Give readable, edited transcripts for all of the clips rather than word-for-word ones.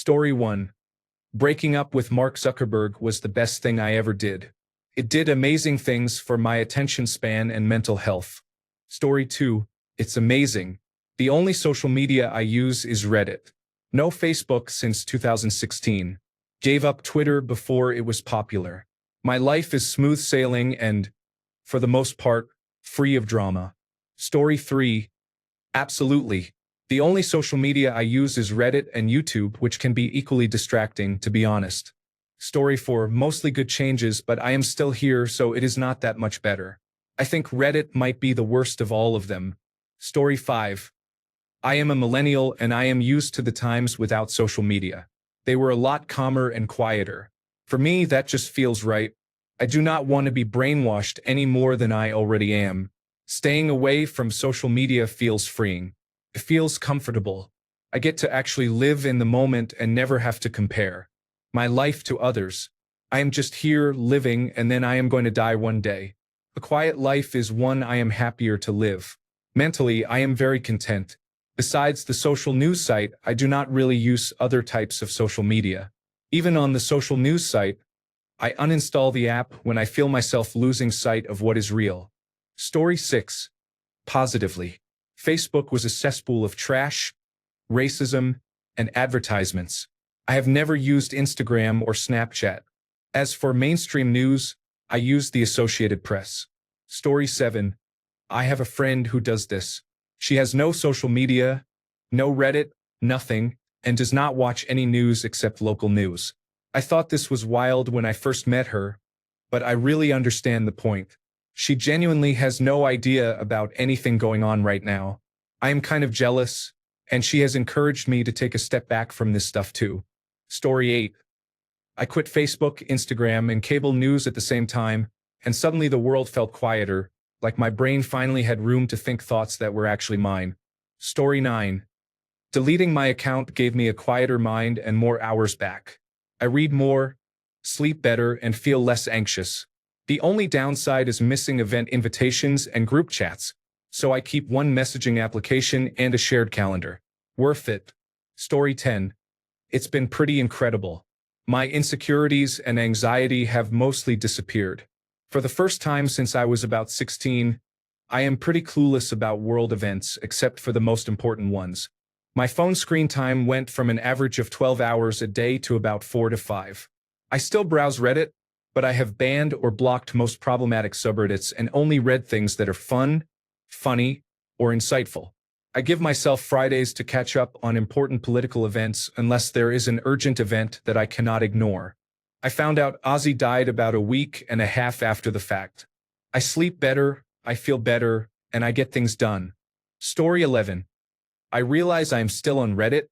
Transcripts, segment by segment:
Story 1. Breaking up with Mark Zuckerberg was the best thing I ever did. It did amazing things for my attention span and mental health. Story 2. It's amazing. The only social media I use is Reddit. No Facebook since 2016. Gave up Twitter before it was popular. My life is smooth sailing and, for the most part, free of drama. Story 3. Absolutely. The only social media I use is Reddit and YouTube, which can be equally distracting, to be honest. Story 4. Mostly good changes, but I am still here, so it is not that much better. I think Reddit might be the worst of all of them. Story 5. I am a millennial and I am used to the times without social media. They were a lot calmer and quieter. For me, that just feels right. I do not want to be brainwashed any more than I already am. Staying away from social media feels freeing. It feels comfortable. I get to actually live in the moment and never have to compare my life to others. I am just here living and then I am going to die one day. A quiet life is one I am happier to live. Mentally, I am very content. Besides the social news site, I do not really use other types of social media. Even on the social news site, I uninstall the app when I feel myself losing sight of what is real. Story 6. Positively. Facebook was a cesspool of trash, racism, and advertisements. I have never used Instagram or Snapchat. As for mainstream news, I use the Associated Press. Story 7. I have a friend who does this. She has no social media, no Reddit, nothing, and does not watch any news except local news. I thought this was wild when I first met her, but I really understand the point. She genuinely has no idea about anything going on right now. I am kind of jealous, and she has encouraged me to take a step back from this stuff too. Story 8. I quit Facebook, Instagram, and cable news at the same time, and suddenly the world felt quieter, like my brain finally had room to think thoughts that were actually mine. Story 9. Deleting my account gave me a quieter mind and more hours back. I read more, sleep better, and feel less anxious. The only downside is missing event invitations and group chats, so I keep one messaging application and a shared calendar. Worth it. Story 10. It's been pretty incredible. My insecurities and anxiety have mostly disappeared. For the first time since I was about 16, I am pretty clueless about world events except for the most important ones. My phone screen time went from an average of 12 hours a day to about 4 to 5. I still browse Reddit, but I have banned or blocked most problematic subreddits and only read things that are fun, funny, or insightful. I give myself Fridays to catch up on important political events unless there is an urgent event that I cannot ignore. I found out Ozzy died about a week and a half after the fact. I sleep better, I feel better, and I get things done. Story 11. I realize I am still on Reddit,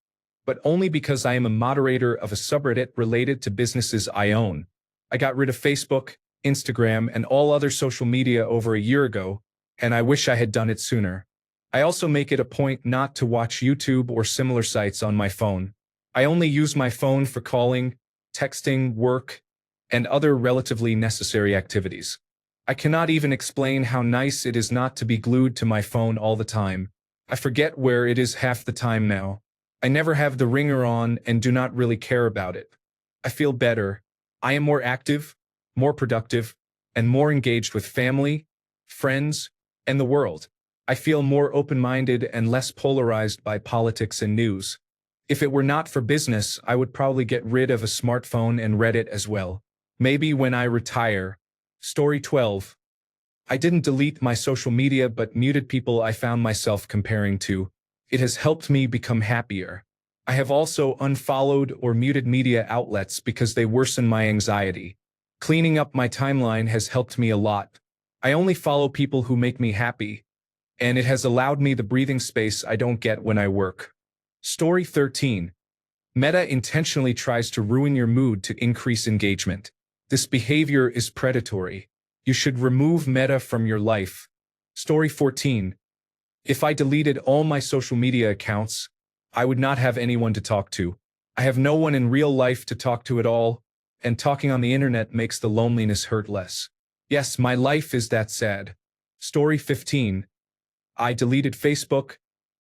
but only because I am a moderator of a subreddit related to businesses I own. I got rid of Facebook, Instagram, and all other social media over a year ago, and I wish I had done it sooner. I also make it a point not to watch YouTube or similar sites on my phone. I only use my phone for calling, texting, work, and other relatively necessary activities. I cannot even explain how nice it is not to be glued to my phone all the time. I forget where it is half the time now. I never have the ringer on and do not really care about it. I feel better. I am more active, more productive, and more engaged with family, friends, and the world. I feel more open-minded and less polarized by politics and news. If it were not for business, I would probably get rid of a smartphone and Reddit as well. Maybe when I retire. Story 12. I didn't delete my social media but muted people I found myself comparing to. It has helped me become happier. I have also unfollowed or muted media outlets because they worsen my anxiety. Cleaning up my timeline has helped me a lot. I only follow people who make me happy, and it has allowed me the breathing space I don't get when I work. Story 13. Meta intentionally tries to ruin your mood to increase engagement. This behavior is predatory. You should remove Meta from your life. Story 14. If I deleted all my social media accounts, I would not have anyone to talk to. I have no one in real life to talk to at all, and talking on the internet makes the loneliness hurt less. Yes, my life is that sad. Story 15. I deleted Facebook,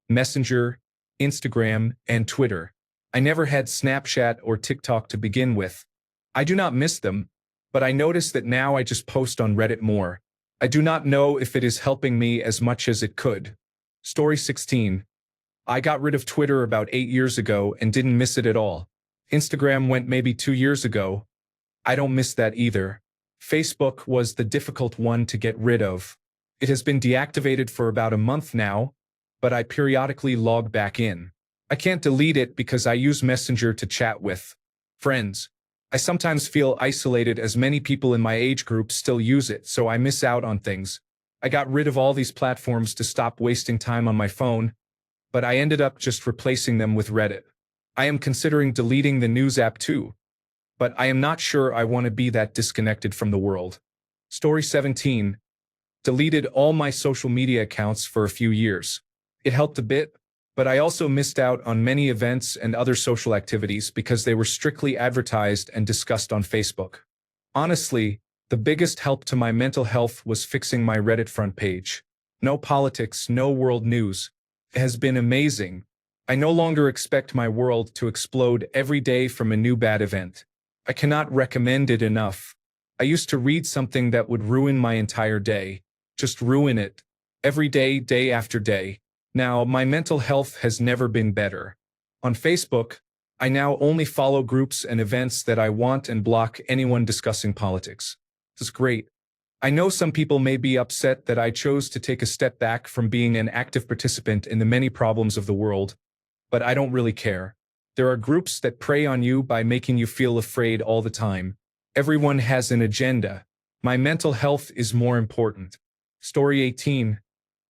Messenger, Instagram, and Twitter. I never had Snapchat or TikTok to begin with. I do not miss them, but I notice that now I just post on Reddit more. I do not know if it is helping me as much as it could. Story 16. I got rid of Twitter about 8 years ago and didn't miss it at all. Instagram went maybe 2 years ago. I don't miss that either. Facebook was the difficult one to get rid of. It has been deactivated for about a month now, but I periodically log back in. I can't delete it because I use Messenger to chat with friends. I sometimes feel isolated as many people in my age group still use it, so I miss out on things. I got rid of all these platforms to stop wasting time on my phone, but I ended up just replacing them with Reddit. I am considering deleting the news app too, but I am not sure I want to be that disconnected from the world. Story 17. Deleted all my social media accounts for a few years. It helped a bit, but I also missed out on many events and other social activities because they were strictly advertised and discussed on Facebook. Honestly, the biggest help to my mental health was fixing my Reddit front page. No politics, no world news. It has been amazing. I no longer expect my world to explode every day from a new bad event. I cannot recommend it enough. I used to read something that would ruin my entire day. Just ruin it. Every day, day after day. Now, my mental health has never been better. On Facebook, I now only follow groups and events that I want and block anyone discussing politics. This is great. I know some people may be upset that I chose to take a step back from being an active participant in the many problems of the world, but I don't really care. There are groups that prey on you by making you feel afraid all the time. Everyone has an agenda. My mental health is more important. Story 18.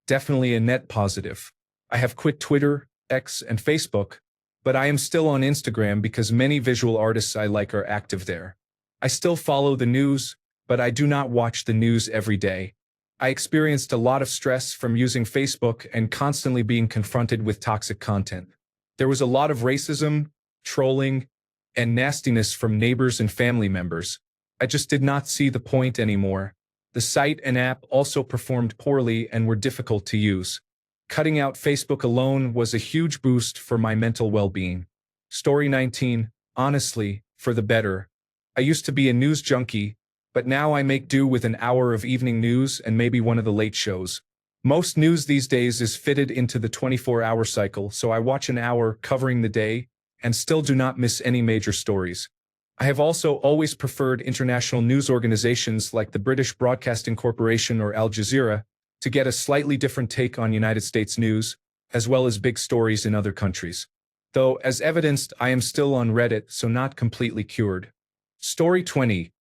Definitely a net positive. I have quit Twitter, X, and Facebook, but I am still on Instagram because many visual artists I like are active there. I still follow the news, but I do not watch the news every day. I experienced a lot of stress from using Facebook and constantly being confronted with toxic content. There was a lot of racism, trolling, and nastiness from neighbors and family members. I just did not see the point anymore. The site and app also performed poorly and were difficult to use. Cutting out Facebook alone was a huge boost for my mental well-being. Story 19. Honestly, for the better. I used to be a news junkie, but now I make do with an hour of evening news and maybe one of the late shows. Most news these days is fitted into the 24-hour cycle, so I watch an hour covering the day and still do not miss any major stories. I have also always preferred international news organizations like the British Broadcasting Corporation or Al Jazeera to get a slightly different take on United States news, as well as big stories in other countries. Though, as evidenced, I am still on Reddit, so not completely cured. Story 20.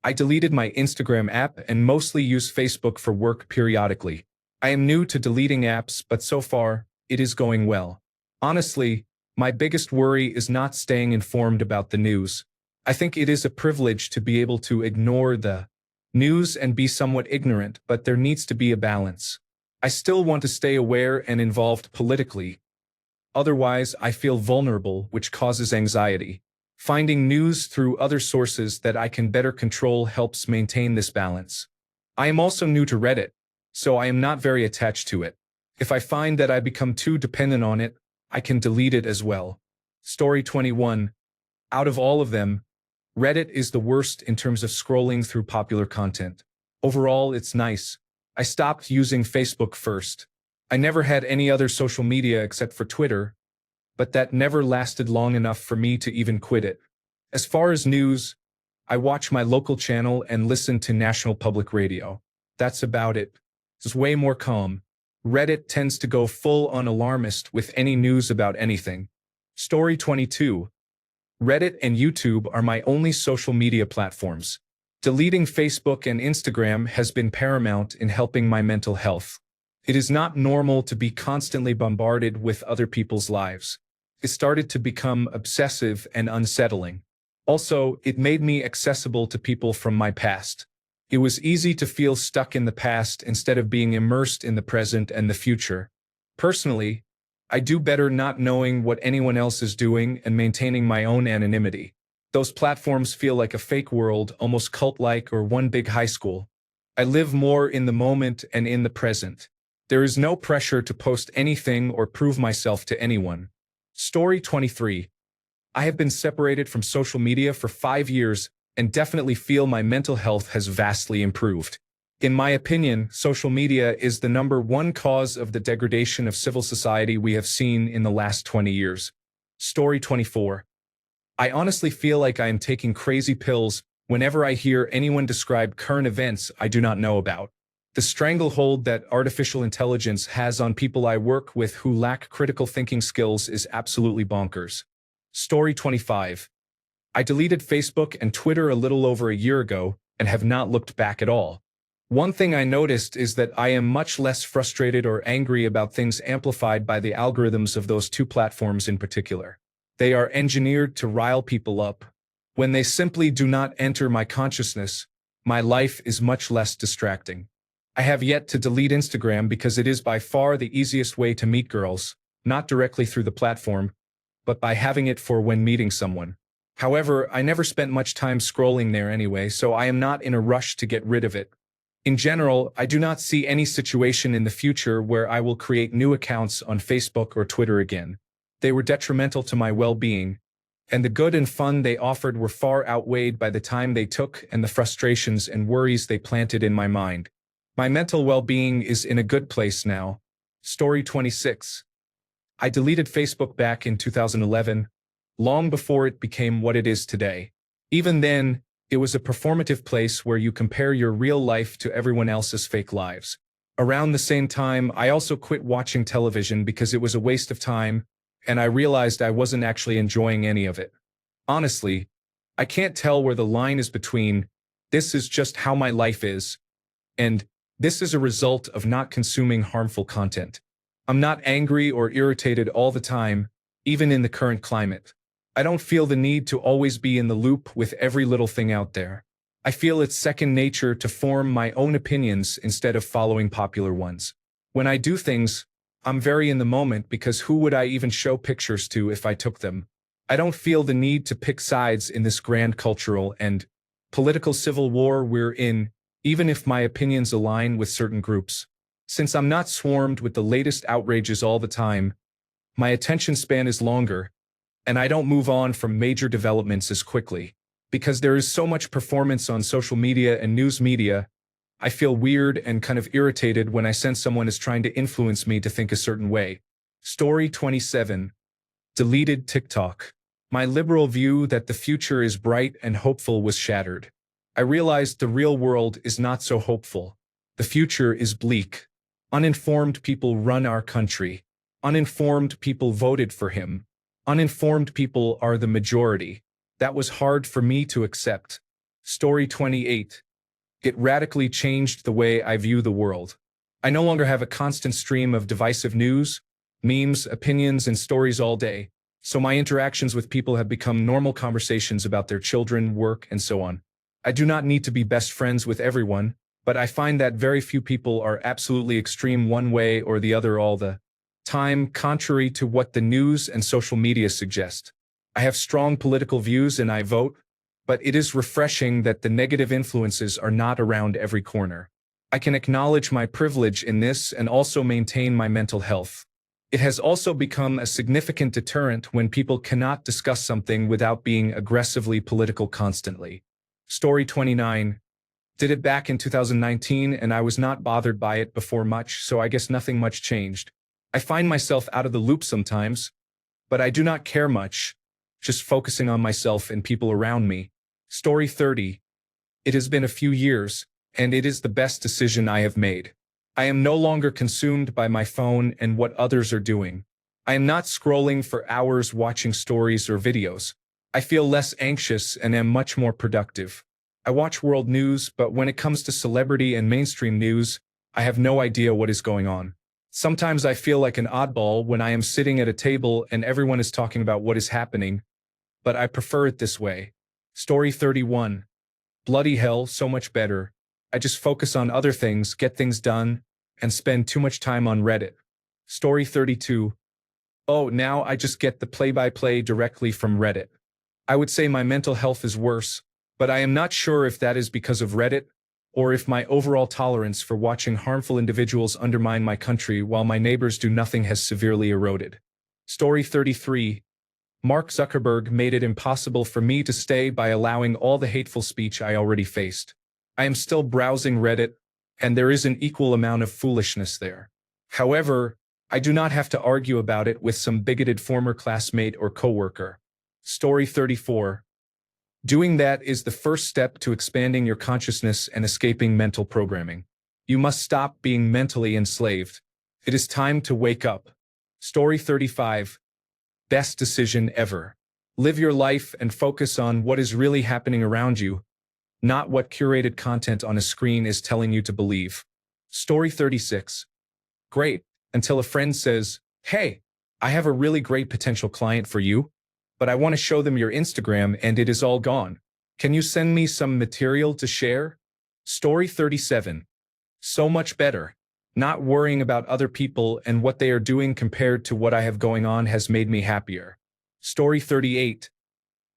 I deleted my Instagram app and mostly use Facebook for work periodically. I am new to deleting apps, but so far, it is going well. Honestly, my biggest worry is not staying informed about the news. I think it is a privilege to be able to ignore the news and be somewhat ignorant, but there needs to be a balance. I still want to stay aware and involved politically. Otherwise, I feel vulnerable, which causes anxiety. Finding news through other sources that I can better control helps maintain this balance. I am also new to Reddit, so I am not very attached to it. If I find that I become too dependent on it, I can delete it as well. Story 21. Out of all of them, Reddit is the worst in terms of scrolling through popular content. Overall, it's nice. I stopped using Facebook first. I never had any other social media except for Twitter, but that never lasted long enough for me to even quit it. As far as news, I watch my local channel and listen to National Public Radio. That's about it. It's way more calm. Reddit tends to go full on alarmist with any news about anything. Story 22. Reddit and YouTube are my only social media platforms. Deleting Facebook and Instagram has been paramount in helping my mental health. It is not normal to be constantly bombarded with other people's lives. It started to become obsessive and unsettling. Also, it made me accessible to people from my past. It was easy to feel stuck in the past instead of being immersed in the present and the future. Personally, I do better not knowing what anyone else is doing and maintaining my own anonymity. Those platforms feel like a fake world, almost cult-like or one big high school. I live more in the moment and in the present. There is no pressure to post anything or prove myself to anyone. Story 23. I have been separated from social media for 5 years and definitely feel my mental health has vastly improved. In my opinion, social media is the #1 cause of the degradation of civil society we have seen in the last 20 years. Story 24. I honestly feel like I am taking crazy pills whenever I hear anyone describe current events I do not know about. The stranglehold that artificial intelligence has on people I work with who lack critical thinking skills is absolutely bonkers. Story 25. I deleted Facebook and Twitter a little over a year ago and have not looked back at all. One thing I noticed is that I am much less frustrated or angry about things amplified by the algorithms of those two platforms in particular. They are engineered to rile people up. When they simply do not enter my consciousness, my life is much less distracting. I have yet to delete Instagram because it is by far the easiest way to meet girls, not directly through the platform, but by having it for when meeting someone. However, I never spent much time scrolling there anyway, so I am not in a rush to get rid of it. In general, I do not see any situation in the future where I will create new accounts on Facebook or Twitter again. They were detrimental to my well-being, and the good and fun they offered were far outweighed by the time they took and the frustrations and worries they planted in my mind. My mental well-being is in a good place now. Story 26. I deleted Facebook back in 2011, long before it became what it is today. Even then, it was a performative place where you compare your real life to everyone else's fake lives. Around the same time, I also quit watching television because it was a waste of time, and I realized I wasn't actually enjoying any of it. Honestly, I can't tell where the line is between "this is just how my life is" and "this is a result of not consuming harmful content." I'm not angry or irritated all the time, even in the current climate. I don't feel the need to always be in the loop with every little thing out there. I feel it's second nature to form my own opinions instead of following popular ones. When I do things, I'm very in the moment because who would I even show pictures to if I took them? I don't feel the need to pick sides in this grand cultural and political civil war we're in, even if my opinions align with certain groups. Since I'm not swarmed with the latest outrages all the time, my attention span is longer, and I don't move on from major developments as quickly. Because there is so much performance on social media and news media, I feel weird and kind of irritated when I sense someone is trying to influence me to think a certain way. Story 27. Deleted TikTok. My liberal view that the future is bright and hopeful was shattered. I realized the real world is not so hopeful. The future is bleak. Uninformed people run our country. Uninformed people voted for him. Uninformed people are the majority. That was hard for me to accept. Story 28. It radically changed the way I view the world. I no longer have a constant stream of divisive news, memes, opinions, and stories all day, so my interactions with people have become normal conversations about their children, work, and so on. I do not need to be best friends with everyone, but I find that very few people are absolutely extreme one way or the other all the time, contrary to what the news and social media suggest. I have strong political views and I vote, but it is refreshing that the negative influences are not around every corner. I can acknowledge my privilege in this and also maintain my mental health. It has also become a significant deterrent when people cannot discuss something without being aggressively political constantly. Story 29. Did it back in 2019 and I was not bothered by it before much, so I guess nothing much changed. I find myself out of the loop sometimes, but I do not care much, just focusing on myself and people around me. Story 30. It has been a few years, and it is the best decision I have made. I am no longer consumed by my phone and what others are doing. I am not scrolling for hours watching stories or videos. I feel less anxious and am much more productive. I watch world news, but when it comes to celebrity and mainstream news, I have no idea what is going on. Sometimes I feel like an oddball when I am sitting at a table and everyone is talking about what is happening, but I prefer it this way. Story 31. Bloody hell, so much better. I just focus on other things, get things done, and spend too much time on Reddit. Story 32. Oh, now I just get the play-by-play directly from Reddit. I would say my mental health is worse, but I am not sure if that is because of Reddit, or if my overall tolerance for watching harmful individuals undermine my country while my neighbors do nothing has severely eroded. Story 33. Mark Zuckerberg made it impossible for me to stay by allowing all the hateful speech I already faced. I am still browsing Reddit, and there is an equal amount of foolishness there. However, I do not have to argue about it with some bigoted former classmate or coworker. Story 34. Doing that is the first step to expanding your consciousness and escaping mental programming. You must stop being mentally enslaved. It is time to wake up. Story 35. Best decision ever. Live your life and focus on what is really happening around you, not what curated content on a screen is telling you to believe. Story 36. Great, until a friend says, "Hey, I have a really great potential client for you, but I want to show them your Instagram and it is all gone. Can you send me some material to share?" Story 37. So much better. Not worrying about other people and what they are doing compared to what I have going on has made me happier. Story 38.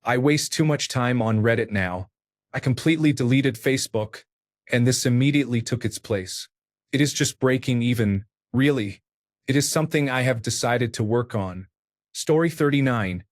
I waste too much time on Reddit now. I completely deleted Facebook, and this immediately took its place. It is just breaking even, really. It is something I have decided to work on. Story 39.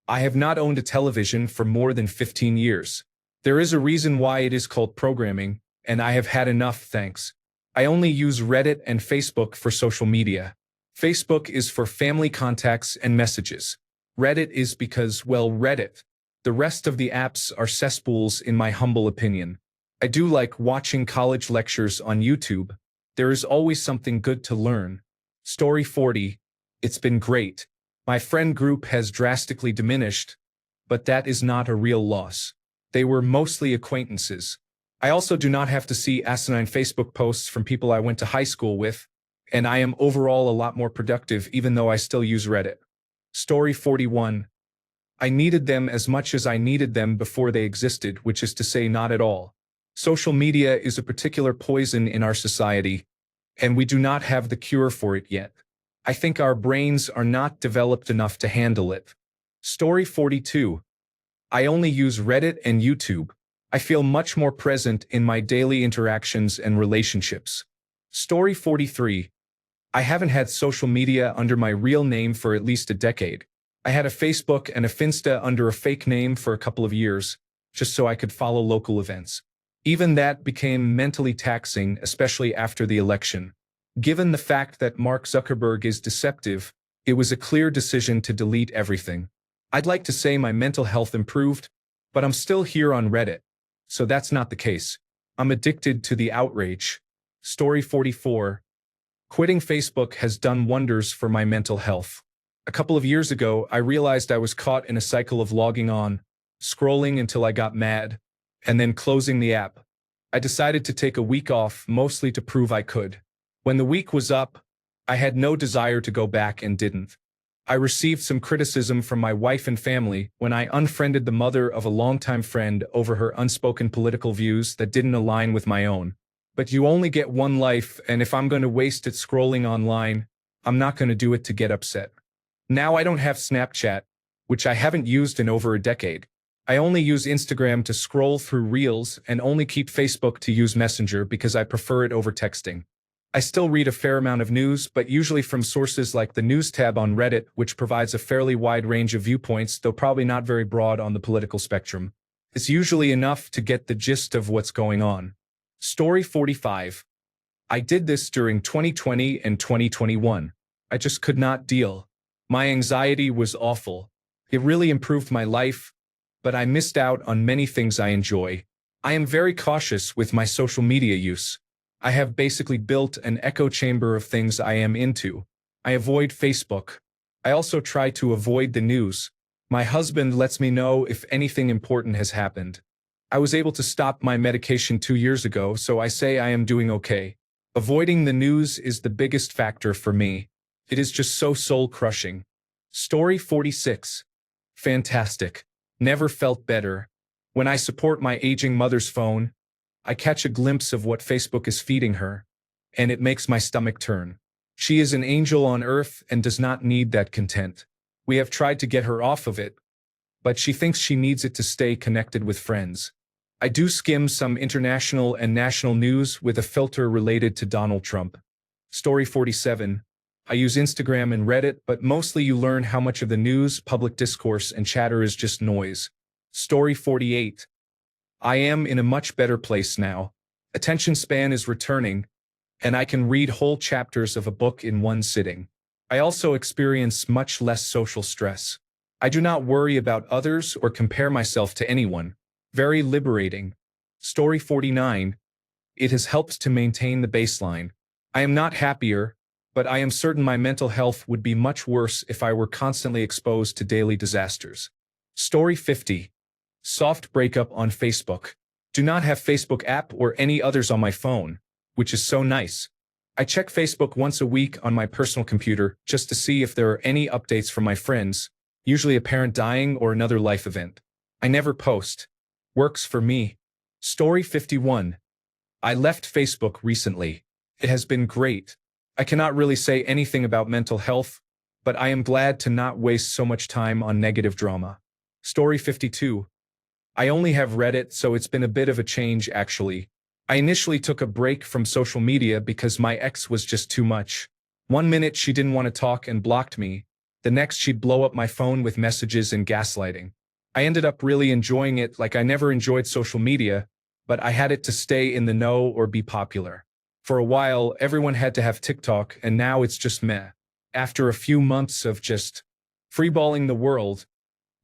I have not owned a television for more than 15 years. There is a reason why it is called programming, and I have had enough, thanks. I only use Reddit and Facebook for social media. Facebook is for family contacts and messages. Reddit is because, well, Reddit. The rest of the apps are cesspools in my humble opinion. I do like watching college lectures on YouTube. There is always something good to learn. Story 40. It's been great. My friend group has drastically diminished, but that is not a real loss. They were mostly acquaintances. I also do not have to see asinine Facebook posts from people I went to high school with, and I am overall a lot more productive even though I still use Reddit. Story 41. I needed them as much as I needed them before they existed, which is to say not at all. Social media is a particular poison in our society, and we do not have the cure for it yet. I think our brains are not developed enough to handle it. Story 42. I only use Reddit and YouTube. I feel much more present in my daily interactions and relationships. Story 43. I haven't had social media under my real name for at least a decade. I had a Facebook and a Finsta under a fake name for a couple of years, just so I could follow local events. Even that became mentally taxing, especially after the election. Given the fact that Mark Zuckerberg is deceptive, it was a clear decision to delete everything. I'd like to say my mental health improved, but I'm still here on Reddit. So that's not the case. I'm addicted to the outrage. Story 44. Quitting Facebook has done wonders for my mental health. A couple of years ago, I realized I was caught in a cycle of logging on, scrolling until I got mad, and then closing the app. I decided to take a week off, mostly to prove I could. When the week was up, I had no desire to go back and didn't. I received some criticism from my wife and family when I unfriended the mother of a longtime friend over her unspoken political views that didn't align with my own. But you only get one life, and if I'm going to waste it scrolling online, I'm not going to do it to get upset. Now I don't have Snapchat, which I haven't used in over a decade. I only use Instagram to scroll through Reels and only keep Facebook to use Messenger because I prefer it over texting. I still read a fair amount of news, but usually from sources like the News tab on Reddit, which provides a fairly wide range of viewpoints, though probably not very broad on the political spectrum. It's usually enough to get the gist of what's going on. Story 45. I did this during 2020 and 2021. I just could not deal. My anxiety was awful. It really improved my life, but I missed out on many things I enjoy. I am very cautious with my social media use. I have basically built an echo chamber of things I am into. I avoid Facebook. I also try to avoid the news. My husband lets me know if anything important has happened. I was able to stop my medication 2 years ago, so I say I am doing okay. Avoiding the news is the biggest factor for me. It is just so soul-crushing. Story 46. Fantastic. Never felt better. When I support my aging mother's phone, I catch a glimpse of what Facebook is feeding her, and it makes my stomach turn. She is an angel on earth and does not need that content. We have tried to get her off of it, but she thinks she needs it to stay connected with friends. I do skim some international and national news with a filter related to Donald Trump. Story 47. I use Instagram and Reddit, but mostly you learn how much of the news, public discourse, and chatter is just noise. Story 48. I am in a much better place now. Attention span is returning, and I can read whole chapters of a book in one sitting. I also experience much less social stress. I do not worry about others or compare myself to anyone. Very liberating. Story 49. It has helped to maintain the baseline. I am not happier, but I am certain my mental health would be much worse if I were constantly exposed to daily disasters. Story 50. Soft breakup on Facebook. Do not have Facebook app or any others on my phone, which is so nice. I check Facebook once a week on my personal computer just to see if there are any updates from my friends, usually a parent dying or another life event. I never post. Works for me. Story 51. I left Facebook recently. It has been great. I cannot really say anything about mental health, but I am glad to not waste so much time on negative drama. Story 52. I only have Reddit, so it's been a bit of a change actually. I initially took a break from social media because my ex was just too much. One minute she didn't want to talk and blocked me. The next she'd blow up my phone with messages and gaslighting. I ended up really enjoying it like I never enjoyed social media, but I had it to stay in the know or be popular. For a while, everyone had to have TikTok, and now it's just meh. After a few months of just freeballing the world,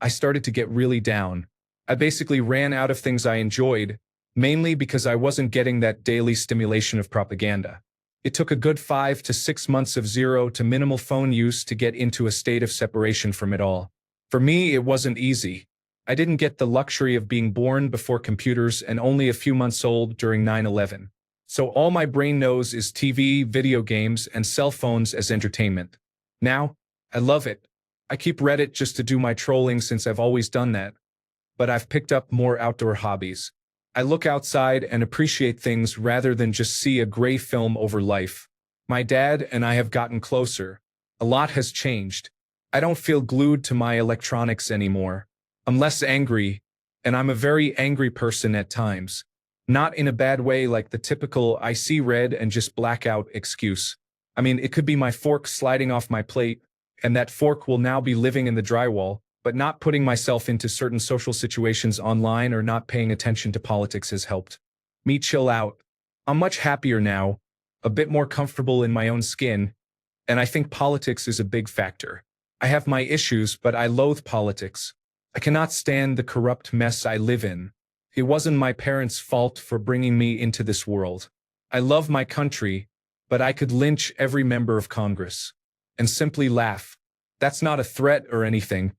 I started to get really down. I basically ran out of things I enjoyed, mainly because I wasn't getting that daily stimulation of propaganda. It took a good 5 to 6 months of zero to minimal phone use to get into a state of separation from it all. For me, it wasn't easy. I didn't get the luxury of being born before computers and only a few months old during 9/11. So all my brain knows is TV, video games, and cell phones as entertainment. Now, I love it. I keep Reddit just to do my trolling since I've always done that. But I've picked up more outdoor hobbies. I look outside and appreciate things rather than just see a gray film over life. My dad and I have gotten closer. A lot has changed. I don't feel glued to my electronics anymore. I'm less angry, and I'm a very angry person at times. Not in a bad way like the typical I see red and just black out excuse. I mean, it could be my fork sliding off my plate, and that fork will now be living in the drywall, but not putting myself into certain social situations online or not paying attention to politics has helped me chill out. I'm much happier now, a bit more comfortable in my own skin, and I think politics is a big factor. I have my issues, but I loathe politics. I cannot stand the corrupt mess I live in. It wasn't my parents' fault for bringing me into this world. I love my country, but I could lynch every member of Congress and simply laugh. That's not a threat or anything.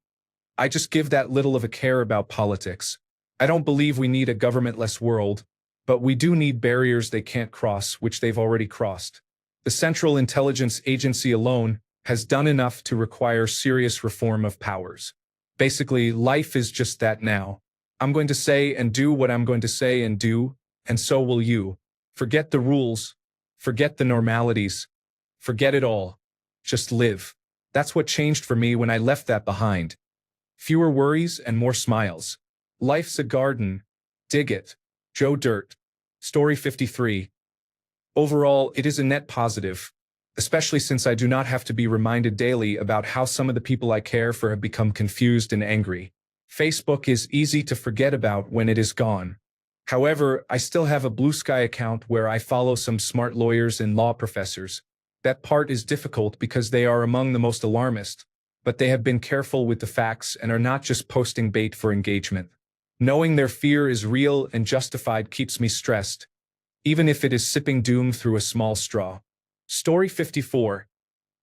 I just give that little of a care about politics. I don't believe we need a government-less world, but we do need barriers they can't cross, which they've already crossed. The Central Intelligence Agency alone has done enough to require serious reform of powers. Basically, life is just that now. I'm going to say and do what I'm going to say and do, and so will you. Forget the rules. Forget the normalities. Forget it all. Just live. That's what changed for me when I left that behind. Fewer worries and more smiles. Life's a garden. Dig it. Joe Dirt. Story 53. Overall, it is a net positive, especially since I do not have to be reminded daily about how some of the people I care for have become confused and angry. Facebook is easy to forget about when it is gone. However, I still have a Blue Sky account where I follow some smart lawyers and law professors. That part is difficult because they are among the most alarmist, but they have been careful with the facts and are not just posting bait for engagement. Knowing their fear is real and justified keeps me stressed, even if it is sipping doom through a small straw. Story 54.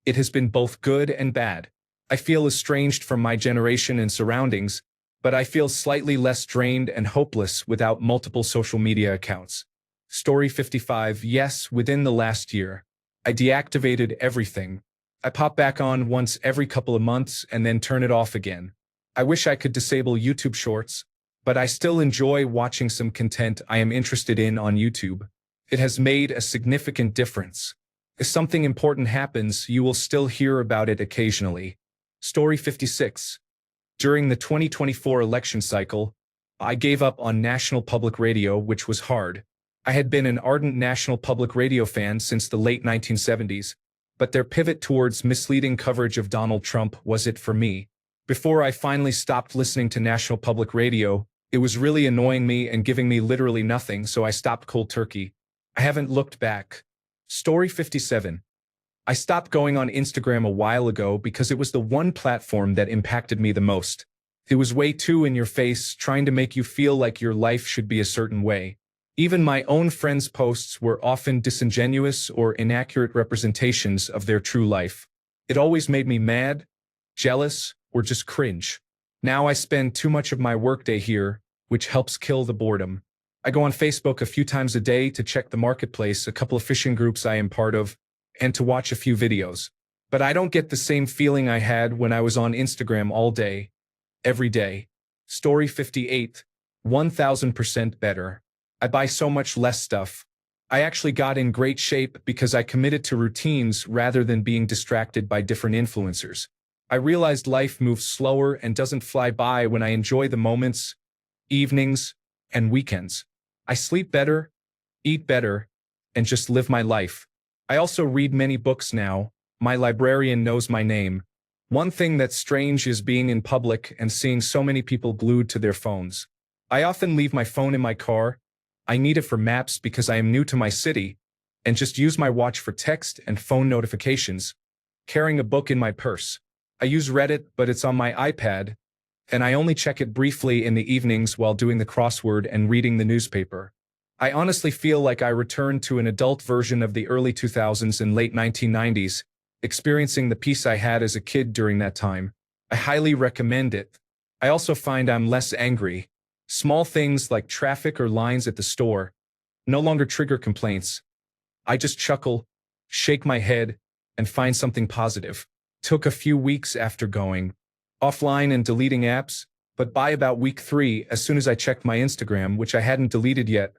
It has been both good and bad. I feel estranged from my generation and surroundings, but I feel slightly less drained and hopeless without multiple social media accounts. Story 55. Yes, within the last year, I deactivated everything. I pop back on once every couple of months and then turn it off again. I wish I could disable YouTube Shorts, but I still enjoy watching some content I am interested in on YouTube. It has made a significant difference. If something important happens, you will still hear about it occasionally. Story 56. During the 2024 election cycle, I gave up on National Public Radio, which was hard. I had been an ardent National Public Radio fan since the late 1970s, but their pivot towards misleading coverage of Donald Trump was it for me. Before I finally stopped listening to National Public Radio, it was really annoying me and giving me literally nothing, so I stopped cold turkey. I haven't looked back. Story 57. I stopped going on Instagram a while ago because it was the one platform that impacted me the most. It was way too in your face, trying to make you feel like your life should be a certain way. Even my own friends' posts were often disingenuous or inaccurate representations of their true life. It always made me mad, jealous, or just cringe. Now I spend too much of my workday here, which helps kill the boredom. I go on Facebook a few times a day to check the marketplace, a couple of fishing groups I am part of, and to watch a few videos. But I don't get the same feeling I had when I was on Instagram all day, every day. Story 58. 1000% better. I buy so much less stuff. I actually got in great shape because I committed to routines rather than being distracted by different influencers. I realized life moves slower and doesn't fly by when I enjoy the moments, evenings, and weekends. I sleep better, eat better, and just live my life. I also read many books now. My librarian knows my name. One thing that's strange is being in public and seeing so many people glued to their phones. I often leave my phone in my car. I need it for maps because I am new to my city, and just use my watch for text and phone notifications, carrying a book in my purse. I use Reddit, but it's on my iPad, and I only check it briefly in the evenings while doing the crossword and reading the newspaper. I honestly feel like I returned to an adult version of the early 2000s and late 1990s, experiencing the peace I had as a kid during that time. I highly recommend it. I also find I'm less angry. Small things like traffic or lines at the store no longer trigger complaints. I just chuckle, shake my head, and find something positive. Took a few weeks after going offline and deleting apps, but by about week 3, as soon as I checked my Instagram, which I hadn't deleted yet,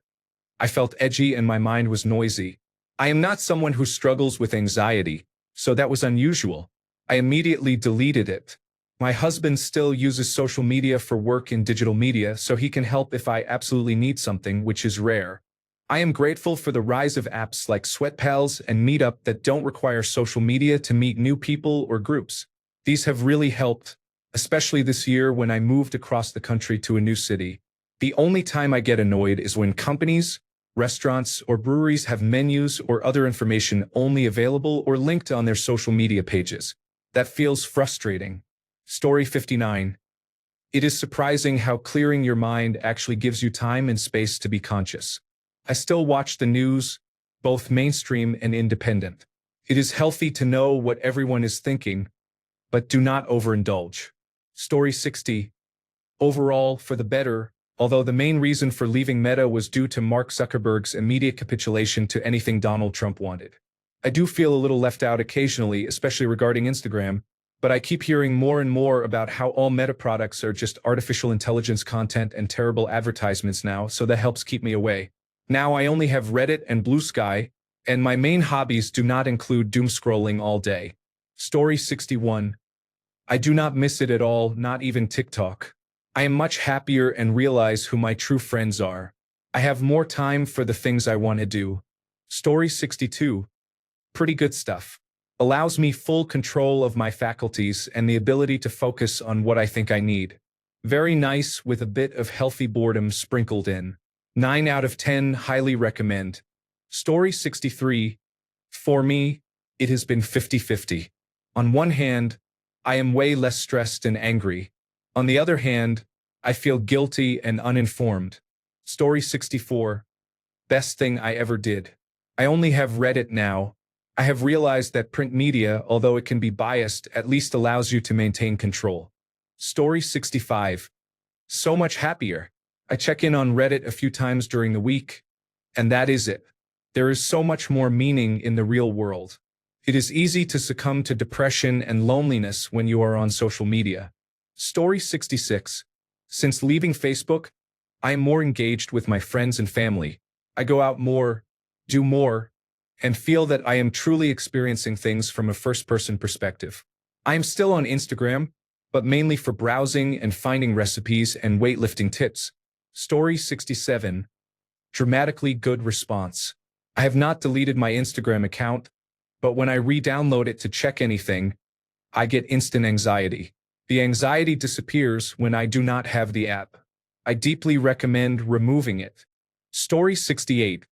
I felt edgy and my mind was noisy. I am not someone who struggles with anxiety, so that was unusual. I immediately deleted it. My husband still uses social media for work in digital media, so he can help if I absolutely need something, which is rare. I am grateful for the rise of apps like Sweatpals and Meetup that don't require social media to meet new people or groups. These have really helped, especially this year when I moved across the country to a new city. The only time I get annoyed is when companies, restaurants, or breweries have menus or other information only available or linked on their social media pages. That feels frustrating. Story 59. It is surprising how clearing your mind actually gives you time and space to be conscious. I still watch the news, both mainstream and independent. It is healthy to know what everyone is thinking, but do not overindulge. Story 60. Overall, for the better, although the main reason for leaving Meta was due to Mark Zuckerberg's immediate capitulation to anything Donald Trump wanted. I do feel a little left out occasionally, especially regarding Instagram, but I keep hearing more and more about how all Meta products are just artificial intelligence content and terrible advertisements now, so that helps keep me away. Now I only have Reddit and Blue Sky, and my main hobbies do not include doom scrolling all day. Story 61. I do not miss it at all, not even TikTok. I am much happier and realize who my true friends are. I have more time for the things I want to do. Story 62. Pretty good stuff. Allows me full control of my faculties and the ability to focus on what I think I need. Very nice with a bit of healthy boredom sprinkled in. 9 out of 10, highly recommend. Story 63. For me, it has been 50-50. On one hand, I am way less stressed and angry. On the other hand, I feel guilty and uninformed. Story 64. Best thing I ever did. I only have Reddit now. I have realized that print media, although it can be biased, at least allows you to maintain control. Story 65. So much happier. I check in on Reddit a few times during the week, and that is it. There is so much more meaning in the real world. It is easy to succumb to depression and loneliness when you are on social media. Story 66. Since leaving Facebook, I am more engaged with my friends and family. I go out more, do more, and feel that I am truly experiencing things from a first-person perspective. I am still on Instagram, but mainly for browsing and finding recipes and weightlifting tips. Story 67. Dramatically good response. I have not deleted my Instagram account, but when I re-download it to check anything, I get instant anxiety. The anxiety disappears when I do not have the app. I deeply recommend removing it. Story 68.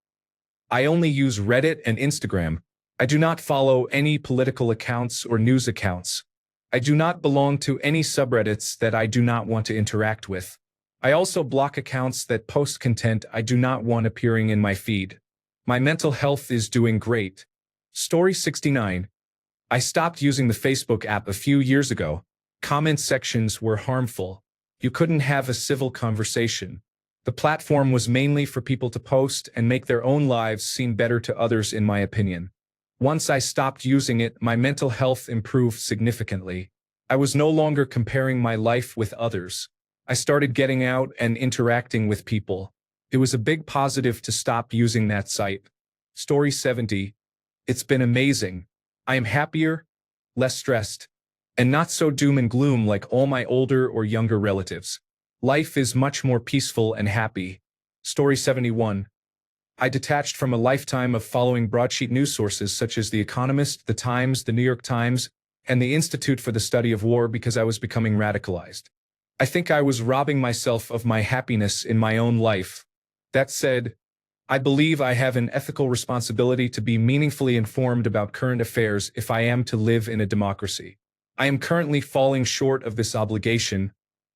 I only use Reddit and Instagram. I do not follow any political accounts or news accounts. I do not belong to any subreddits that I do not want to interact with. I also block accounts that post content I do not want appearing in my feed. My mental health is doing great. Story 69. I stopped using the Facebook app a few years ago. Comment sections were harmful. You couldn't have a civil conversation. The platform was mainly for people to post and make their own lives seem better to others, in my opinion. Once I stopped using it, my mental health improved significantly. I was no longer comparing my life with others. I started getting out and interacting with people. It was a big positive to stop using that site. Story 70. It's been amazing. I am happier, less stressed, and not so doom and gloom like all my older or younger relatives. Life is much more peaceful and happy. Story 71. I detached from a lifetime of following broadsheet news sources such as The Economist, The Times, The New York Times, and the Institute for the Study of War because I was becoming radicalized. I think I was robbing myself of my happiness in my own life. That said, I believe I have an ethical responsibility to be meaningfully informed about current affairs if I am to live in a democracy. I am currently falling short of this obligation,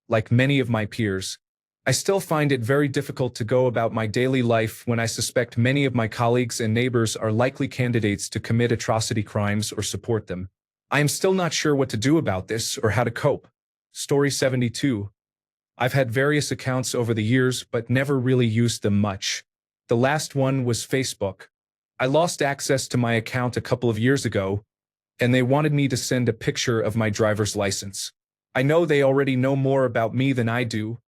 like many of my peers. I still find it very difficult to go about my daily life when I suspect many of my colleagues and neighbors are likely candidates to commit atrocity crimes or support them. I am still not sure what to do about this or how to cope. Story 72. I've had various accounts over the years but never really used them much. The last one was Facebook. I lost access to my account a couple of years ago, and they wanted me to send a picture of my driver's license. I know they already know more about me than I do,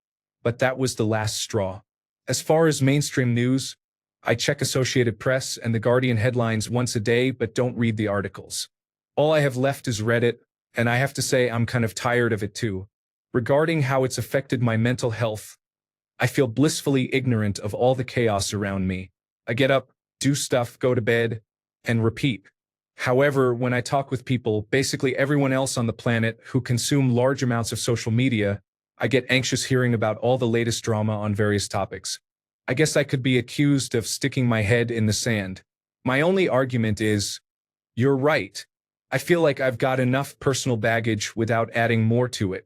but that was the last straw. As far as mainstream news, I check Associated Press and The Guardian headlines once a day but don't read the articles. All I have left is Reddit, and I have to say I'm kind of tired of it too. Regarding how it's affected my mental health, I feel blissfully ignorant of all the chaos around me. I get up, do stuff, go to bed, and repeat. However, when I talk with people, basically everyone else on the planet who consume large amounts of social media, I get anxious hearing about all the latest drama on various topics. I guess I could be accused of sticking my head in the sand. My only argument is, you're right. I feel like I've got enough personal baggage without adding more to it.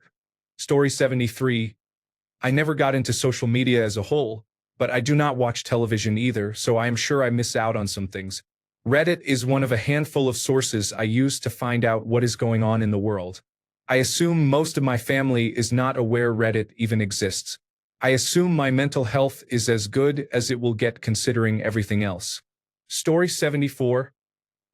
Story 73. I never got into social media as a whole, but I do not watch television either, so I am sure I miss out on some things. Reddit is one of a handful of sources I use to find out what is going on in the world. I assume most of my family is not aware Reddit even exists. I assume my mental health is as good as it will get considering everything else. Story 74.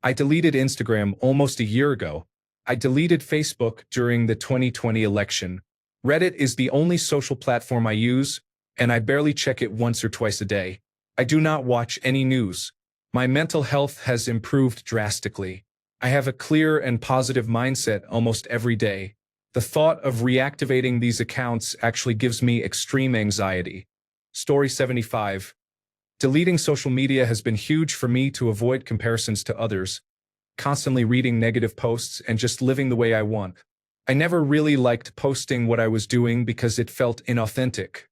I deleted Instagram almost a year ago. I deleted Facebook during the 2020 election. Reddit is the only social platform I use, and I barely check it once or twice a day. I do not watch any news. My mental health has improved drastically. I have a clear and positive mindset almost every day. The thought of reactivating these accounts actually gives me extreme anxiety. Story 75. Deleting social media has been huge for me to avoid comparisons to others, constantly reading negative posts and just living the way I want. I never really liked posting what I was doing because it felt inauthentic.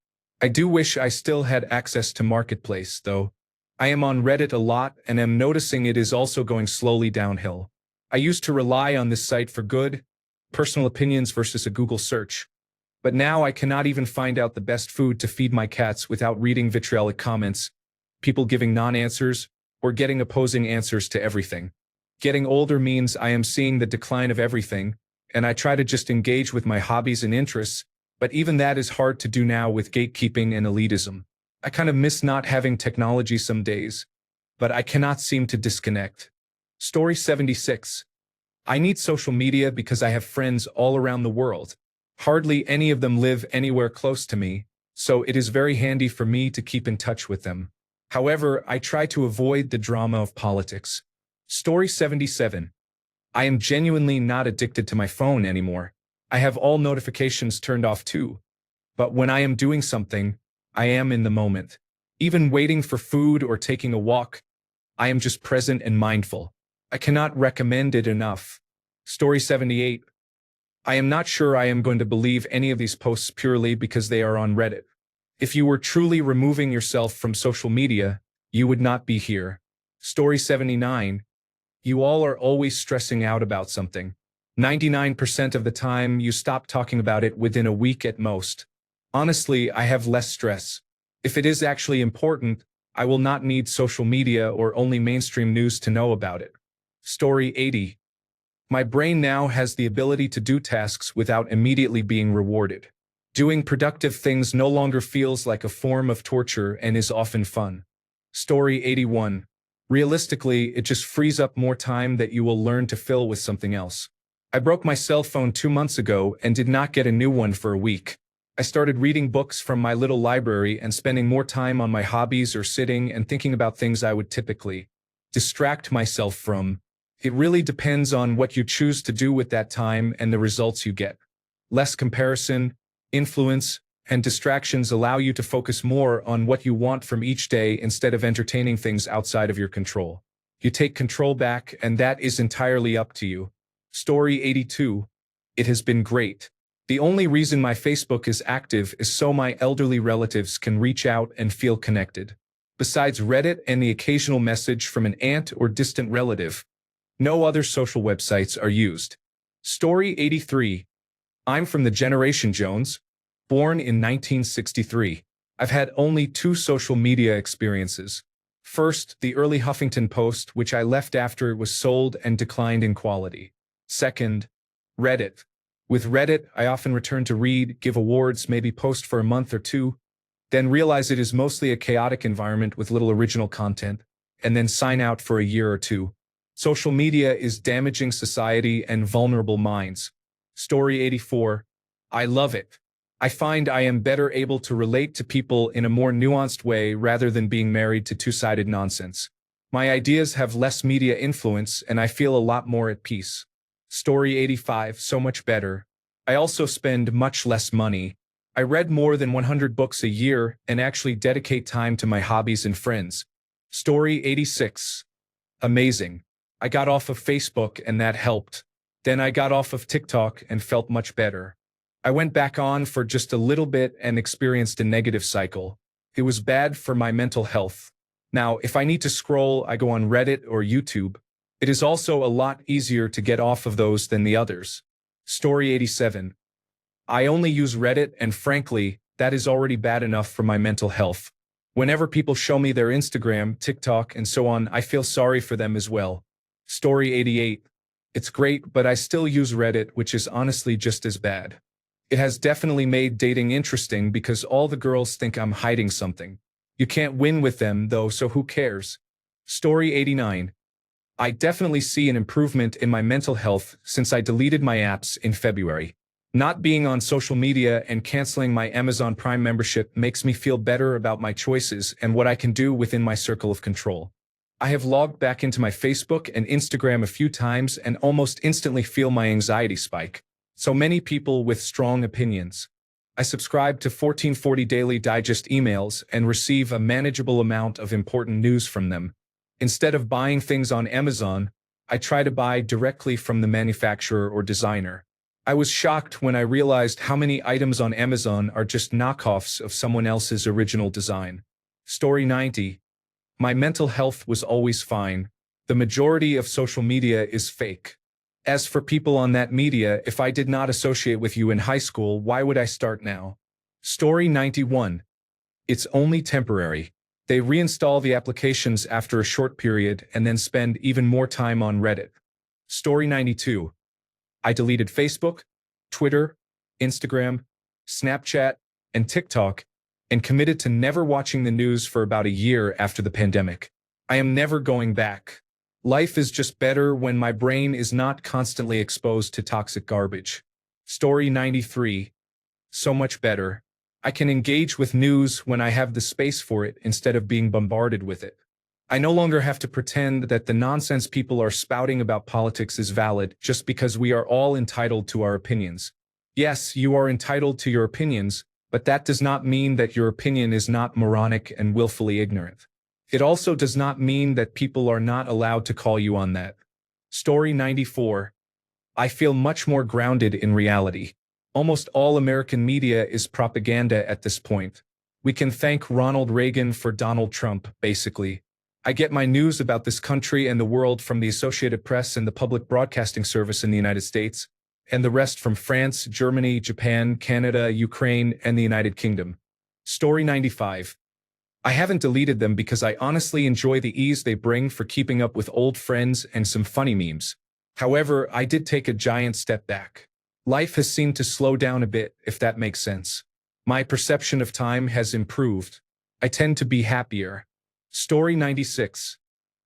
I do wish I still had access to Marketplace, though. I am on Reddit a lot and am noticing it is also going slowly downhill. I used to rely on this site for good, personal opinions versus a Google search. But now I cannot even find out the best food to feed my cats without reading vitriolic comments, people giving non-answers, or getting opposing answers to everything. Getting older means I am seeing the decline of everything, and I try to just engage with my hobbies and interests, but even that is hard to do now with gatekeeping and elitism. I kind of miss not having technology some days, but I cannot seem to disconnect. Story 76. I need social media because I have friends all around the world. Hardly any of them live anywhere close to me, so it is very handy for me to keep in touch with them. However, I try to avoid the drama of politics. Story 77. I am genuinely not addicted to my phone anymore. I have all notifications turned off too. But when I am doing something, I am in the moment. Even waiting for food or taking a walk, I am just present and mindful. I cannot recommend it enough. Story 78. I am not sure I am going to believe any of these posts purely because they are on Reddit. If you were truly removing yourself from social media, you would not be here. Story 79. You all are always stressing out about something. 99% of the time, you stop talking about it within a week at most. Honestly, I have less stress. If it is actually important, I will not need social media or only mainstream news to know about it. Story 80. My brain now has the ability to do tasks without immediately being rewarded. Doing productive things no longer feels like a form of torture and is often fun. Story 81. Realistically, it just frees up more time that you will learn to fill with something else. I broke my cell phone 2 months ago and did not get a new one for a week. I started reading books from my little library and spending more time on my hobbies or sitting and thinking about things I would typically distract myself from. It really depends on what you choose to do with that time and the results you get. Less comparison, influence, and distractions allow you to focus more on what you want from each day instead of entertaining things outside of your control. You take control back, and that is entirely up to you. Story 82. It has been great. The only reason my Facebook is active is so my elderly relatives can reach out and feel connected. Besides Reddit and the occasional message from an aunt or distant relative, no other social websites are used. Story 83. I'm from the Generation Jones, born in 1963. I've had only 2 social media experiences. First, the early Huffington Post, which I left after it was sold and declined in quality. Second, Reddit. With Reddit, I often return to read, give awards, maybe post for a month or 2, then realize it is mostly a chaotic environment with little original content, and then sign out for a year or 2. Social media is damaging society and vulnerable minds. Story 84. I love it. I find I am better able to relate to people in a more nuanced way rather than being married to two-sided nonsense. My ideas have less media influence and I feel a lot more at peace. Story 85. So much better. I also spend much less money. I read more than 100 books a year and actually dedicate time to my hobbies and friends. Story 86. Amazing. I got off of Facebook and that helped. Then I got off of TikTok and felt much better. I went back on for just a little bit and experienced a negative cycle. It was bad for my mental health. Now, if I need to scroll, I go on Reddit or YouTube. It is also a lot easier to get off of those than the others. Story 87. I only use Reddit and frankly, that is already bad enough for my mental health. Whenever people show me their Instagram, TikTok, and so on, I feel sorry for them as well. Story 88. It's great, but I still use Reddit, which is honestly just as bad. It has definitely made dating interesting because all the girls think I'm hiding something. You can't win with them, though, so who cares? Story 89. I definitely see an improvement in my mental health since I deleted my apps in February. Not being on social media and canceling my Amazon Prime membership makes me feel better about my choices and what I can do within my circle of control. I have logged back into my Facebook and Instagram a few times and almost instantly feel my anxiety spike. So many people with strong opinions. I subscribe to 1440 Daily Digest emails and receive a manageable amount of important news from them. Instead of buying things on Amazon, I try to buy directly from the manufacturer or designer. I was shocked when I realized how many items on Amazon are just knockoffs of someone else's original design. Story 90. My mental health was always fine. The majority of social media is fake. As for people on that media, if I did not associate with you in high school, why would I start now? Story 91. It's only temporary. They reinstall the applications after a short period and then spend even more time on Reddit. Story 92. I deleted Facebook, Twitter, Instagram, Snapchat, and TikTok, and committed to never watching the news for about a year after the pandemic. I am never going back. Life is just better when my brain is not constantly exposed to toxic garbage. Story 93. So much better. I can engage with news when I have the space for it instead of being bombarded with it. I no longer have to pretend that the nonsense people are spouting about politics is valid just because we are all entitled to our opinions. Yes, you are entitled to your opinions, but that does not mean that your opinion is not moronic and willfully ignorant. It also does not mean that people are not allowed to call you on that. Story 94. I feel much more grounded in reality. Almost all American media is propaganda at this point. We can thank Ronald Reagan for Donald Trump, basically. I get my news about this country and the world from the Associated Press and the Public Broadcasting Service in the United States, and the rest from France, Germany, Japan, Canada, Ukraine, and the United Kingdom. Story 95. I haven't deleted them because I honestly enjoy the ease they bring for keeping up with old friends and some funny memes. However, I did take a giant step back. Life has seemed to slow down a bit, if that makes sense. My perception of time has improved. I tend to be happier. Story 96.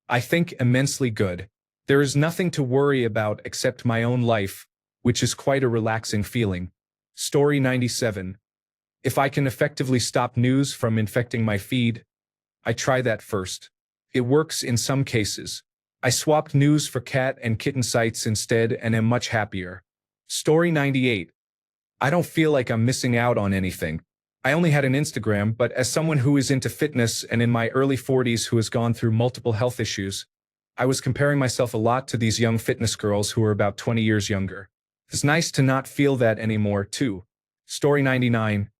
I think immensely good. There is nothing to worry about except my own life, which is quite a relaxing feeling. Story 97. If I can effectively stop news from infecting my feed, I try that first. It works in some cases. I swapped news for cat and kitten sites instead and am much happier. Story 98. I don't feel like I'm missing out on anything. I only had an Instagram, but as someone who is into fitness and in my early 40s who has gone through multiple health issues, I was comparing myself a lot to these young fitness girls who are about 20 years younger. It's nice to not feel that anymore, too. Story 99.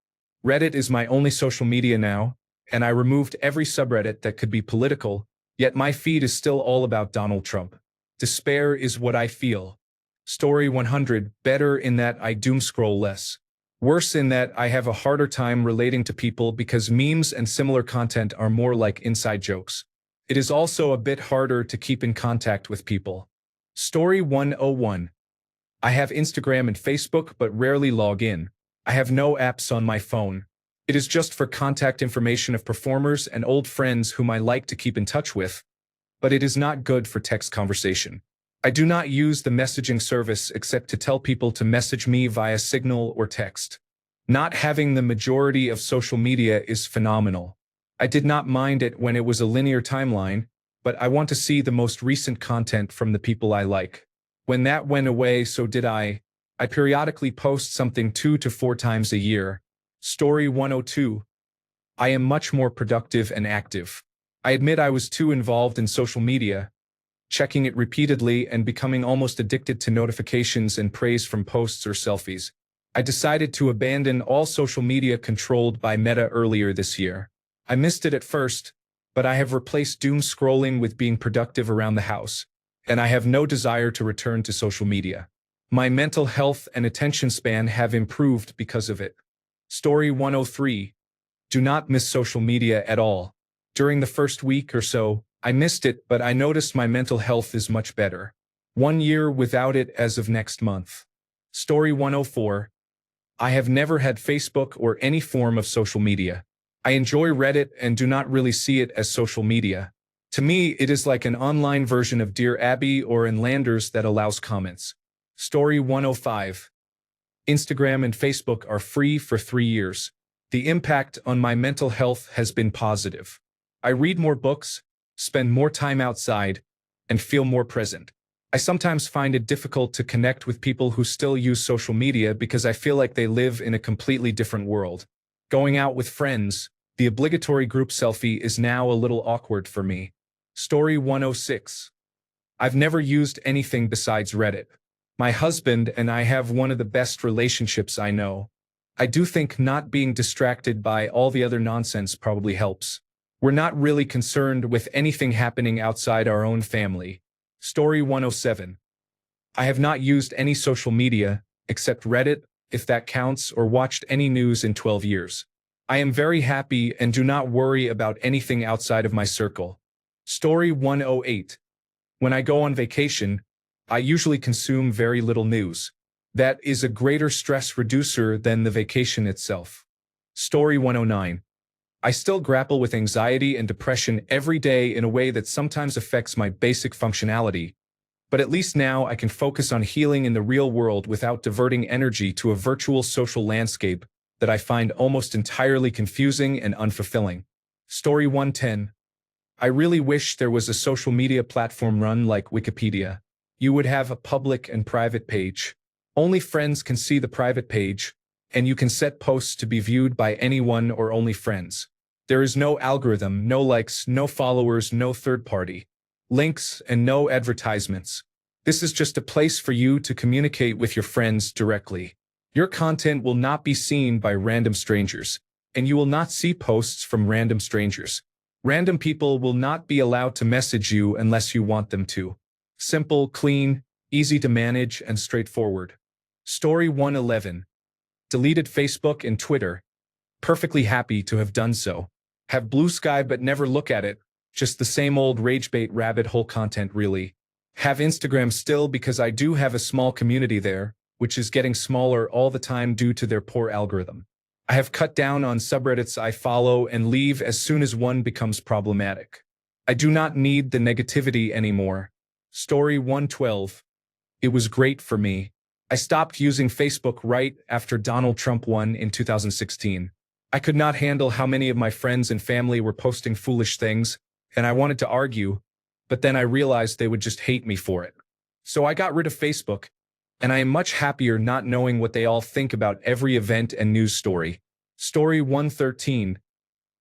Reddit is my only social media now, and I removed every subreddit that could be political, yet my feed is still all about Donald Trump. Despair is what I feel. Story 100. Better in that I doom scroll less. Worse in that I have a harder time relating to people because memes and similar content are more like inside jokes. It is also a bit harder to keep in contact with people. Story 101. I have Instagram and Facebook but rarely log in. I have no apps on my phone. It is just for contact information of performers and old friends whom I like to keep in touch with, but it is not good for text conversation. I do not use the messaging service except to tell people to message me via Signal or text. Not having the majority of social media is phenomenal. I did not mind it when it was a linear timeline, but I want to see the most recent content from the people I like. When that went away, so did I. I periodically post something 2 to 4 times a year. Story 102. I am much more productive and active. I admit I was too involved in social media, checking it repeatedly and becoming almost addicted to notifications and praise from posts or selfies. I decided to abandon all social media controlled by Meta earlier this year. I missed it at first, but I have replaced doom scrolling with being productive around the house, and I have no desire to return to social media. My mental health and attention span have improved because of it. Story 103. Do not miss social media at all. During the first week or so, I missed it, but I noticed my mental health is much better. 1 year without it as of next month. Story 104. I have never had Facebook or any form of social media. I enjoy Reddit and do not really see it as social media. To me, it is like an online version of Dear Abby or in Landers that allows comments. Story 105. Instagram and Facebook are free for 3 years. The impact on my mental health has been positive. I read more books, spend more time outside, and feel more present. I sometimes find it difficult to connect with people who still use social media because I feel like they live in a completely different world. Going out with friends, the obligatory group selfie is now a little awkward for me. Story 106. I've never used anything besides Reddit. My husband and I have one of the best relationships I know. I do think not being distracted by all the other nonsense probably helps. We're not really concerned with anything happening outside our own family. Story 107. I have not used any social media, except Reddit, if that counts, or watched any news in 12 years. I am very happy and do not worry about anything outside of my circle. Story 108. When I go on vacation, I usually consume very little news. That is a greater stress reducer than the vacation itself. Story 109. I still grapple with anxiety and depression every day in a way that sometimes affects my basic functionality, but at least now I can focus on healing in the real world without diverting energy to a virtual social landscape that I find almost entirely confusing and unfulfilling. Story 110. I really wish there was a social media platform run like Wikipedia. You would have a public and private page. Only friends can see the private page, and you can set posts to be viewed by anyone or only friends. There is no algorithm, no likes, no followers, no third party links, and no advertisements. This is just a place for you to communicate with your friends directly. Your content will not be seen by random strangers, and you will not see posts from random strangers. Random people will not be allowed to message you unless you want them to. Simple, clean, easy to manage, and straightforward. Story 111. Deleted Facebook and Twitter. Perfectly happy to have done so. Have blue sky but never look at it. Just the same old ragebait rabbit hole content really. Have Instagram still because I do have a small community there, which is getting smaller all the time due to their poor algorithm. I have cut down on subreddits I follow and leave as soon as one becomes problematic. I do not need the negativity anymore. Story 112. It was great for me. I stopped using Facebook right after Donald Trump won in 2016. I could not handle how many of my friends and family were posting foolish things, and I wanted to argue, but then I realized they would just hate me for it. So I got rid of Facebook, and I am much happier not knowing what they all think about every event and news story. Story 113.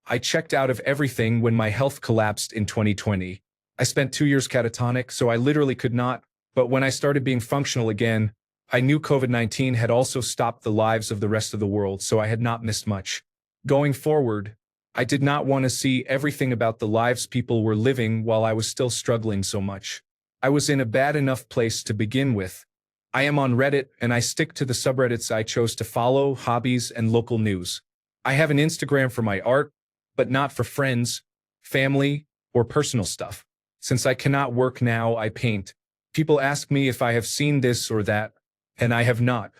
I checked out of everything when my health collapsed in 2020. I spent 2 years catatonic, so I literally could not, but when I started being functional again, I knew COVID-19 had also stopped the lives of the rest of the world, so I had not missed much. Going forward, I did not want to see everything about the lives people were living while I was still struggling so much. I was in a bad enough place to begin with. I am on Reddit, and I stick to the subreddits I chose to follow, hobbies, and local news. I have an Instagram for my art, but not for friends, family, or personal stuff. Since I cannot work now, I paint. People ask me if I have seen this or that, and I have not.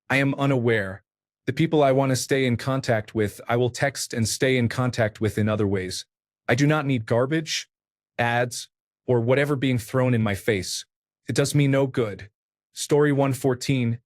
I am unaware. The people I want to stay in contact with, I will text and stay in contact with in other ways. I do not need garbage, ads, or whatever being thrown in my face. It does me no good. Story 114.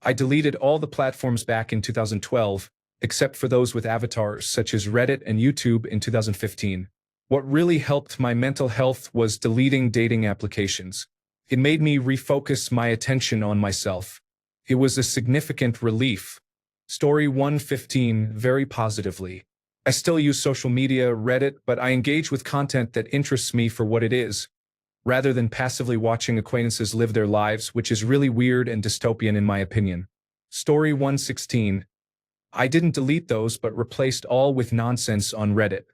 I deleted all the platforms back in 2012, except for those with avatars such as Reddit and YouTube in 2015. What really helped my mental health was deleting dating applications. It made me refocus my attention on myself. It was a significant relief. Story 115, very positively. I still use social media, Reddit, but I engage with content that interests me for what it is, rather than passively watching acquaintances live their lives, which is really weird and dystopian in my opinion. Story 116. I didn't delete those but replaced all with nonsense on Reddit.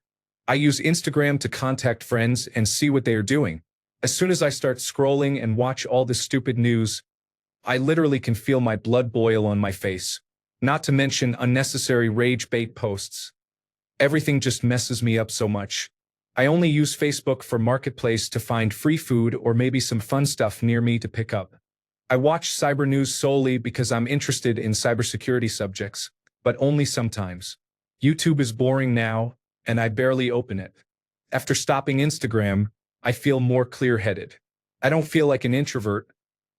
I use Instagram to contact friends and see what they are doing. As soon as I start scrolling and watch all this stupid news, I literally can feel my blood boil on my face. Not to mention unnecessary rage bait posts. Everything just messes me up so much. I only use Facebook for Marketplace to find free food or maybe some fun stuff near me to pick up. I watch cyber news solely because I'm interested in cybersecurity subjects, but only sometimes. YouTube is boring now, and I barely open it. After stopping Instagram, I feel more clear-headed. I don't feel like an introvert,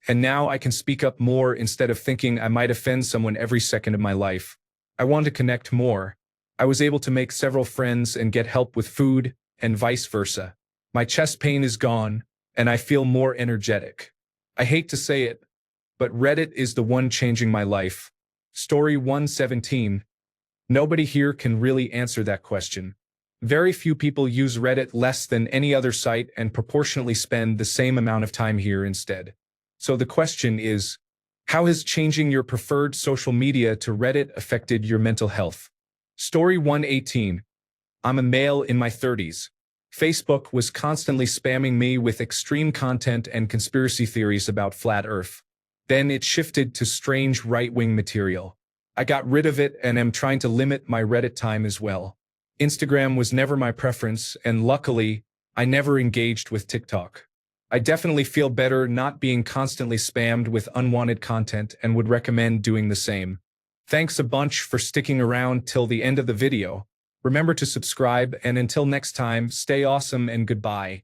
and now I can speak up more instead of thinking I might offend someone every second of my life. I want to connect more. I was able to make several friends and get help with food, and vice versa. My chest pain is gone, and I feel more energetic. I hate to say it, but Reddit is the one changing my life. Story 117. Nobody here can really answer that question. Very few people use Reddit less than any other site and proportionately spend the same amount of time here instead. So the question is, how has changing your preferred social media to Reddit affected your mental health? Story 118. I'm a male in my 30s. Facebook was constantly spamming me with extreme content and conspiracy theories about flat Earth. Then it shifted to strange right-wing material. I got rid of it and am trying to limit my Reddit time as well. Instagram was never my preference, and luckily, I never engaged with TikTok. I definitely feel better not being constantly spammed with unwanted content and would recommend doing the same. Thanks a bunch for sticking around till the end of the video. Remember to subscribe, and until next time, stay awesome and goodbye.